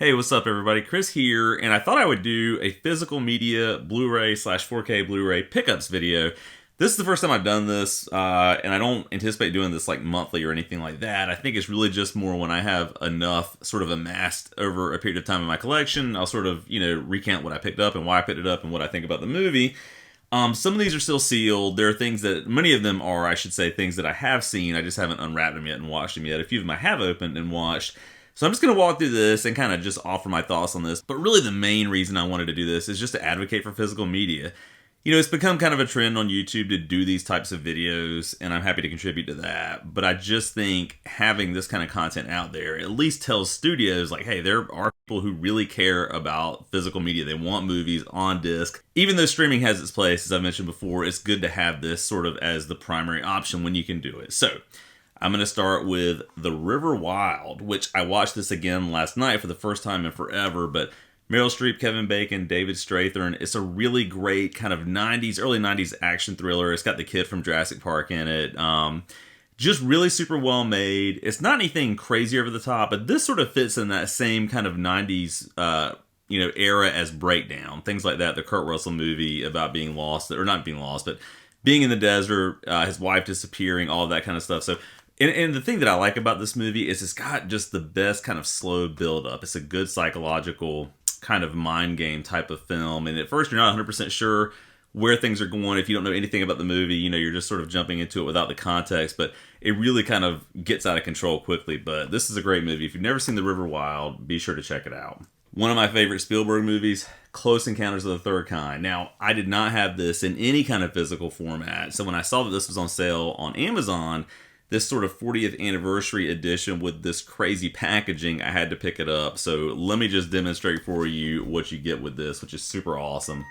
Hey, what's up everybody? Chris here, and I thought I would do a physical media Blu-ray slash 4K Blu-ray pickups video. This is the first time I've done this, and I don't anticipate doing this like monthly or anything like that. I think it's really just more when I have enough sort of amassed over a period of time in my collection. I'll sort of, recount what I picked up and why I picked it up and what I think about the movie. Some of these are still sealed. There are things that, many of them are, I should say, things that I have seen. I just haven't unwrapped them yet and watched them yet. A few of them I have opened and watched. So I'm just going to walk through this and kind of just offer my thoughts on this. But really the main reason I wanted to do this is just to advocate for physical media. It's become kind of a trend on YouTube to do these types of videos, and I'm happy to contribute to that. But I just think having this kind of content out there at least tells studios, like, hey, there are people who really care about physical media. They want movies on disc. Even though streaming has its place, as I mentioned before, it's good to have this sort of as the primary option when you can do it. So I'm going to start with The River Wild, which I watched this again last night for the first time in forever, but Meryl Streep, Kevin Bacon, David Strathairn. It's a really great kind of early 90s action thriller. It's got the kid from Jurassic Park in it. Just really super well made. It's not anything crazy over the top, but this sort of fits in that same kind of 90s era as Breakdown. Things like that, the Kurt Russell movie about being lost, or not being lost, but being in the desert, his wife disappearing, all of that kind of stuff. So And the thing that I like about this movie is it's got just the best kind of slow build up. It's a good psychological kind of mind game type of film. And at first you're not 100% sure where things are going. If you don't know anything about the movie, you're just sort of jumping into it without the context. But it really kind of gets out of control quickly. But this is a great movie. If you've never seen The River Wild, be sure to check it out. One of my favorite Spielberg movies, Close Encounters of the Third Kind. Now, I did not have this in any kind of physical format. So when I saw that this was on sale on Amazon, this sort of 40th anniversary edition with this crazy packaging, I had to pick it up. So let me just demonstrate for you what you get with this, which is super awesome.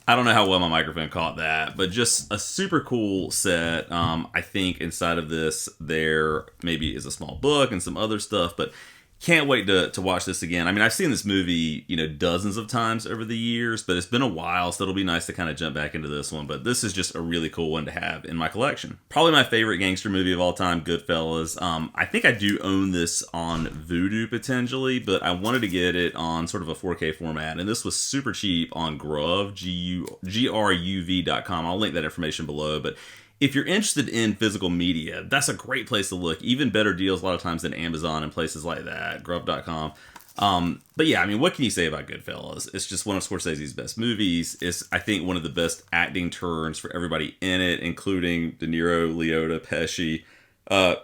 I don't know how well my microphone caught that, but just a super cool set. I think inside of this there maybe is a small book and some other stuff, but can't wait to watch this again. I mean, I've seen this movie, dozens of times over the years, but it's been a while, so it'll be nice to kind of jump back into this one. But this is just a really cool one to have in my collection. Probably my favorite gangster movie of all time, Goodfellas. I think I do own this on Vudu potentially, but I wanted to get it on sort of a 4K format, and this was super cheap on Gruv, GRUV.com. I'll link that information below, but if you're interested in physical media, that's a great place to look. Even better deals a lot of times than Amazon and places like that, Grub.com. But yeah, I mean, what can you say about Goodfellas? It's just one of Scorsese's best movies. It's, I think, one of the best acting turns for everybody in it, including De Niro, Liotta, Pesci.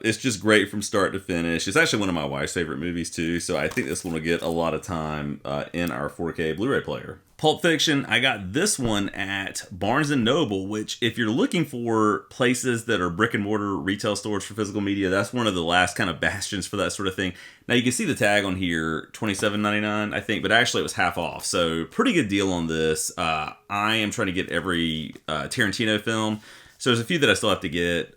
It's just great from start to finish. It's actually one of my wife's favorite movies too, so I think this one will get a lot of time in our 4K Blu-ray player. Pulp Fiction, I got this one at Barnes & Noble, which if you're looking for places that are brick and mortar retail stores for physical media, that's one of the last kind of bastions for that sort of thing. Now you can see the tag on here, $27.99 I think, but actually it was half off, so pretty good deal on this. I am trying to get every Tarantino film. So there's a few that I still have to get,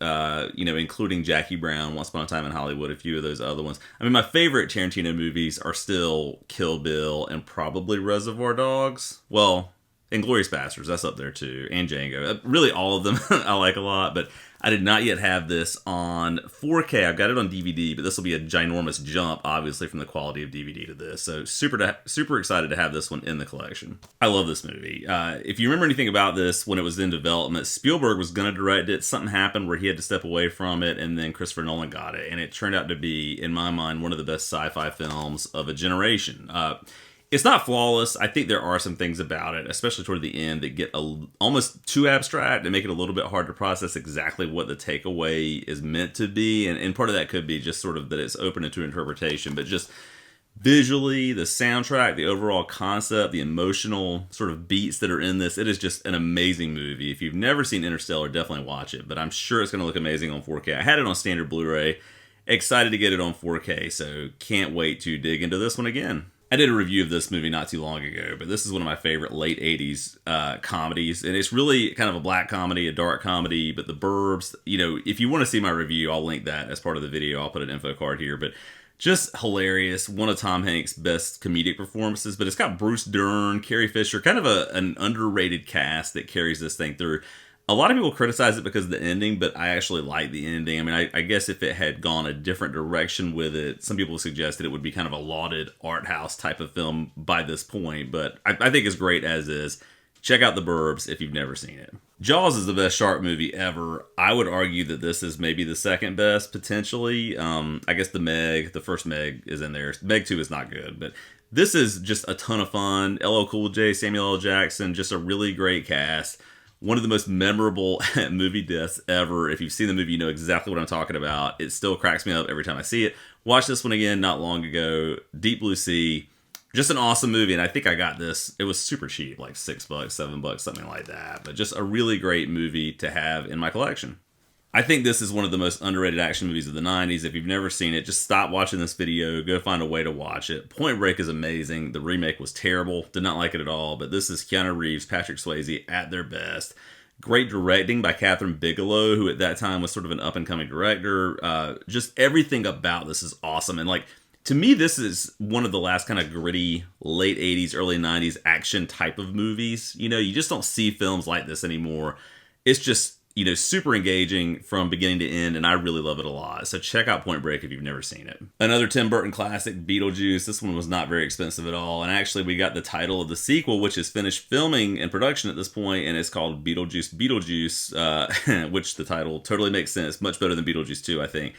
including Jackie Brown, Once Upon a Time in Hollywood, a few of those other ones. I mean, my favorite Tarantino movies are still Kill Bill and probably Reservoir Dogs. Well, Inglourious Basterds, that's up there too, and Django. Really all of them I like a lot, but I did not yet have this on 4K. I've got it on DVD, but this will be a ginormous jump, obviously, from the quality of DVD to this. So super excited to have this one in the collection. I love this movie. If you remember anything about this when it was in development, Spielberg was going to direct it. Something happened where he had to step away from it, and then Christopher Nolan got it. And it turned out to be, in my mind, one of the best sci-fi films of a generation. It's not flawless. I think there are some things about it, especially toward the end, that get almost too abstract and make it a little bit hard to process exactly what the takeaway is meant to be. And part of that could be just sort of that it's open to interpretation, but just visually, the soundtrack, the overall concept, the emotional sort of beats that are in this, it is just an amazing movie. If you've never seen Interstellar, definitely watch it, but I'm sure it's going to look amazing on 4K. I had it on standard Blu-ray, excited to get it on 4K, so can't wait to dig into this one again. I did a review of this movie not too long ago, but this is one of my favorite late 80s comedies, and it's really kind of a black comedy, a dark comedy, but The Burbs, if you want to see my review, I'll link that as part of the video. I'll put an info card here, but Just hilarious. One of Tom Hanks' best comedic performances, but it's got Bruce Dern, Carrie Fisher, kind of an underrated cast that carries this thing through. A lot of people criticize it because of the ending, but I actually like the ending. I mean, I guess if it had gone a different direction with it, some people suggested it would be kind of a lauded art house type of film by this point, but I think it's great as is. Check out The Burbs if you've never seen it. Jaws is the best shark movie ever. I would argue that this is maybe the second best, potentially. I guess the first Meg is in there. Meg 2 is not good, but this is just a ton of fun. LL Cool J, Samuel L. Jackson, just a really great cast. One of the most memorable movie deaths ever. If you've seen the movie, you know exactly what I'm talking about. It still cracks me up every time I see it. Watched this one again not long ago. Deep Blue Sea. Just an awesome movie, and I think I got this. It was super cheap, like $6, $7, something like that. But just a really great movie to have in my collection. I think this is one of the most underrated action movies of the 90s. If you've never seen it, just stop watching this video. Go find a way to watch it. Point Break is amazing. The remake was terrible. Did not like it at all. But this is Keanu Reeves, Patrick Swayze at their best. Great directing by Catherine Bigelow, who at that time was sort of an up-and-coming director. Just everything about this is awesome. And to me, this is one of the last kind of gritty late 80s, early 90s action type of movies. You just don't see films like this anymore. It's just, super engaging from beginning to end, and I really love it a lot. So check out Point Break if you've never seen it. Another Tim Burton classic, Beetlejuice. This one was not very expensive at all, and actually we got the title of the sequel, which is finished filming and production at this point, and it's called Beetlejuice, which the title totally makes sense. Much better than Beetlejuice 2, I think.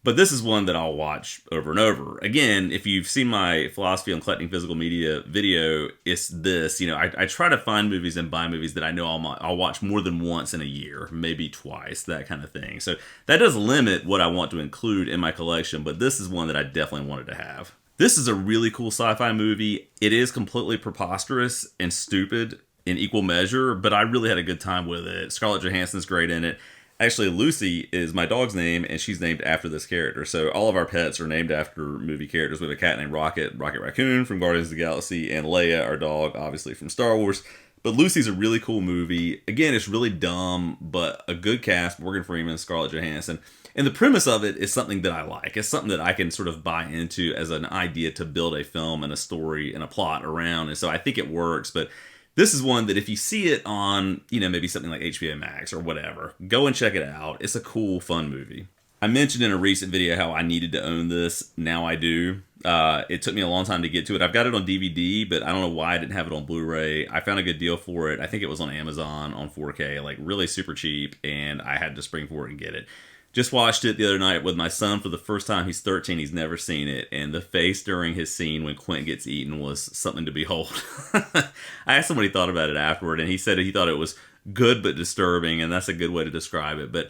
But this is one that I'll watch over and over. Again, if you've seen my philosophy on collecting physical media video, it's this. I try to find movies and buy movies that I know I'll watch more than once in a year, maybe twice, that kind of thing. So that does limit what I want to include in my collection, but this is one that I definitely wanted to have. This is a really cool sci-fi movie. It is completely preposterous and stupid in equal measure, but I really had a good time with it. Scarlett Johansson's great in it. Actually, Lucy is my dog's name, and she's named after this character. So all of our pets are named after movie characters. We have a cat named Rocket Raccoon from Guardians of the Galaxy, and Leia, our dog, obviously from Star Wars. But Lucy's a really cool movie. Again, it's really dumb, but a good cast. Morgan Freeman, Scarlett Johansson. And the premise of it is something that I like. It's something that I can sort of buy into as an idea to build a film and a story and a plot around. And so I think it works, but this is one that if you see it on, maybe something like HBO Max or whatever, go and check it out. It's a cool, fun movie. I mentioned in a recent video how I needed to own this. Now I do. It took me a long time to get to it. I've got it on DVD, but I don't know why I didn't have it on Blu-ray. I found a good deal for it. I think it was on Amazon on 4K, really super cheap, and I had to spring for it and get it. Just watched it the other night with my son for the first time. He's 13. He's never seen it. And the face during his scene when Quint gets eaten was something to behold. I asked him what he thought about it afterward, and he said he thought it was good but disturbing, and that's a good way to describe it. But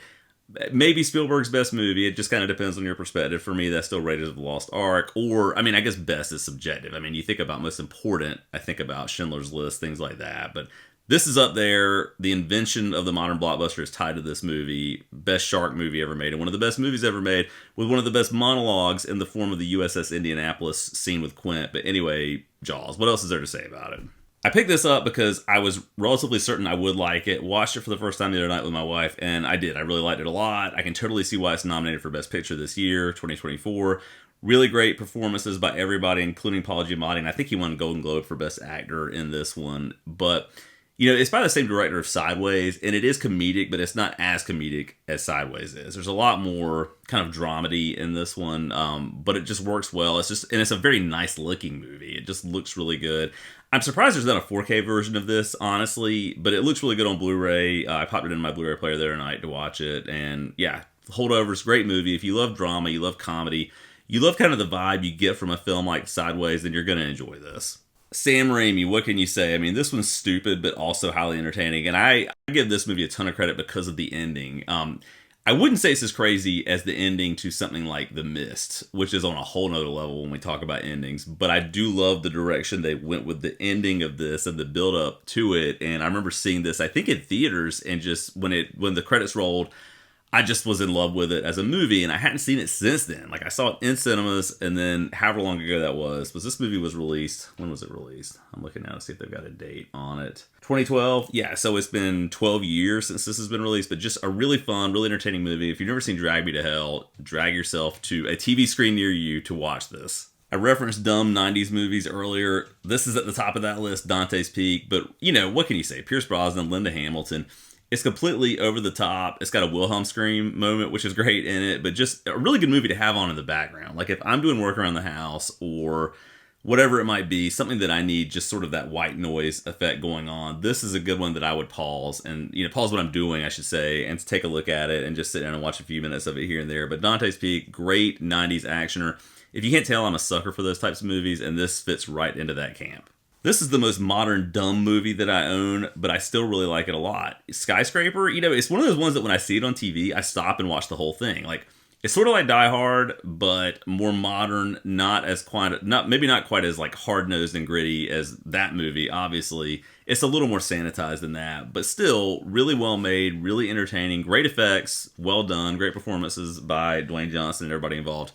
maybe Spielberg's best movie. It just kind of depends on your perspective. For me, that's still Raiders of the Lost Ark. Or, I guess best is subjective. You think about most important, I think about Schindler's List, things like that. But this is up there. The invention of the modern blockbuster is tied to this movie. Best shark movie ever made, and one of the best movies ever made, with one of the best monologues in the form of the USS Indianapolis scene with Quint. But anyway, Jaws. What else is there to say about it? I picked this up because I was relatively certain I would like it. Watched it for the first time the other night with my wife, and I did. I really liked it a lot. I can totally see why it's nominated for Best Picture this year, 2024. Really great performances by everybody, including Paul Giamatti, and I think he won Golden Globe for Best Actor in this one. But it's by the same director of Sideways, and it is comedic, but it's not as comedic as Sideways is. There's a lot more kind of dramedy in this one, but it just works well. And it's a very nice looking movie. It just looks really good. I'm surprised there's not a 4K version of this, honestly, but it looks really good on Blu-ray. I popped it in my Blu-ray player the other night to watch it, and yeah, Holdovers, great movie. If you love drama, you love comedy, you love kind of the vibe you get from a film like Sideways, then you're going to enjoy this. Sam Raimi, what can you say? This one's stupid, but also highly entertaining. And I give this movie a ton of credit because of the ending. I wouldn't say it's as crazy as the ending to something like The Mist, which is on a whole nother level when we talk about endings. But I do love the direction they went with the ending of this and the build up to it. And I remember seeing this, I think in theaters, and just when the credits rolled, I just was in love with it as a movie, and I hadn't seen it since then. Like, I saw it in cinemas, and then however long ago that was this movie was released. When was it released? I'm looking now to see if they've got a date on it. 2012? Yeah, so it's been 12 years since this has been released, but just a really fun, really entertaining movie. If you've never seen Drag Me to Hell, drag yourself to a TV screen near you to watch this. I referenced dumb 90s movies earlier. This is at the top of that list, Dante's Peak, but, you know, what can you say? Pierce Brosnan, Linda Hamilton. It's completely over the top. It's got a Wilhelm scream moment, which is great in it, but just a really good movie to have on in the background. Like, if I'm doing work around the house or whatever it might be, something that I need just sort of that white noise effect going on, this is a good one that I would pause and, you know, pause what I'm doing, I should say, and take a look at it and just sit down and watch a few minutes of it here and there. But Dante's Peak, great 90s actioner. If you can't tell, I'm a sucker for those types of movies, and this fits right into that camp. This is the most modern dumb movie that I own, but I still really like it a lot. Skyscraper, you know, it's one of those ones that when I see it on TV, I stop and watch the whole thing. Like, it's sort of like Die Hard, but more modern, maybe not quite as like hard-nosed and gritty as that movie, obviously. It's a little more sanitized than that, but still really well made, really entertaining, great effects, well done, great performances by Dwayne Johnson and everybody involved.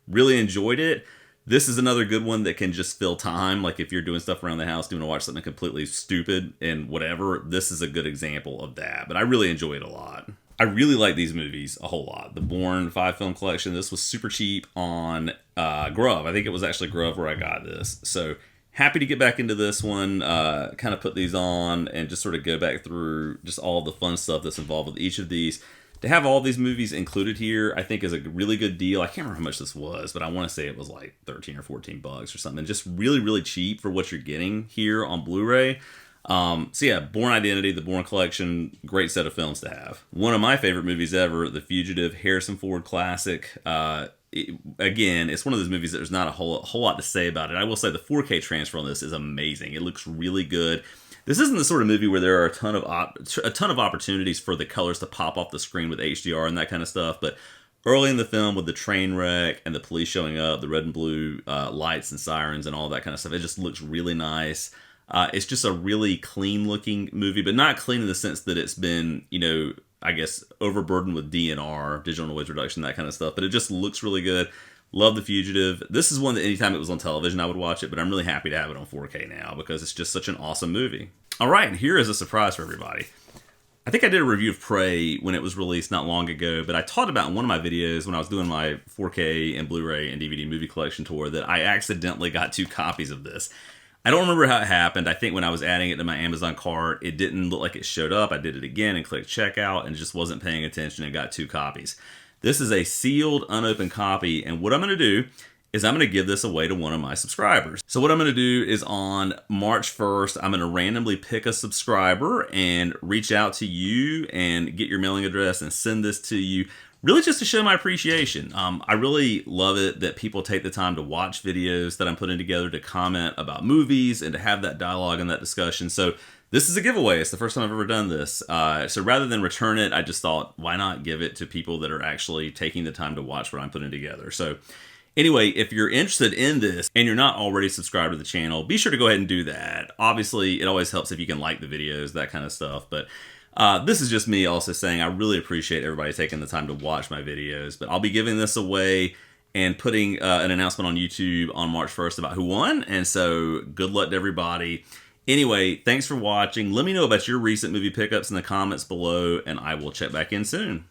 Really enjoyed it. This is another good one that can just fill time. Like, if you're doing stuff around the house, doing to watch something completely stupid and whatever, this is a good example of that. But I really enjoy it a lot. I really like these movies a whole lot. The Bourne 5-film collection, this was super cheap on Grub. I think it was actually Grub where I got this. So happy to get back into this one, kind of put these on and just sort of go back through just all the fun stuff that's involved with each of these. To have all these movies included here, I think is a really good deal. I can't remember how much this was, but I want to say it was like 13 or 14 bucks or something. Just really, really cheap for what you're getting here on Blu-ray. So yeah, Bourne Identity, the Bourne Collection, great set of films to have. One of my favorite movies ever, The Fugitive, Harrison Ford classic. Again, it's one of those movies that there's not a whole lot to say about it. I will say the 4K transfer on this is amazing. It looks really good. This isn't the sort of movie where there are a ton of opportunities for the colors to pop off the screen with HDR and that kind of stuff, but early in the film with the train wreck and the police showing up, the red and blue lights and sirens and all that kind of stuff, it just looks really nice. It's just a really clean looking movie, but not clean in the sense that it's been, you know, I guess overburdened with DNR, digital noise reduction, that kind of stuff, but it just looks really good. Love The Fugitive. This is one that anytime it was on television, I would watch it, but I'm really happy to have it on 4K now because it's just such an awesome movie. All right, and here is a surprise for everybody. I think I did a review of Prey when it was released not long ago, but I talked about in one of my videos when I was doing my 4K and Blu-ray and DVD movie collection tour that I accidentally got 2 copies of this. I don't remember how it happened. I think when I was adding it to my Amazon cart, it didn't look like it showed up. I did it again and clicked checkout and just wasn't paying attention and got 2 copies. This is a sealed, unopened copy, and what I'm going to do is I'm going to give this away to one of my subscribers. So what I'm going to do is on March 1st, I'm going to randomly pick a subscriber and reach out to you and get your mailing address and send this to you, really just to show my appreciation. I really love it that people take the time to watch videos that I'm putting together, to comment about movies, and to have that dialogue and that discussion. So this is a giveaway. It's the first time I've ever done this. So rather than return it, I just thought, why not give it to people that are actually taking the time to watch what I'm putting together? So anyway, if you're interested in this and you're not already subscribed to the channel, be sure to go ahead and do that. Obviously, it always helps if you can like the videos, that kind of stuff. But this is just me also saying I really appreciate everybody taking the time to watch my videos. But I'll be giving this away and putting an announcement on YouTube on March 1st about who won. And so good luck to everybody. Anyway, thanks for watching. Let me know about your recent movie pickups in the comments below, and I will check back in soon.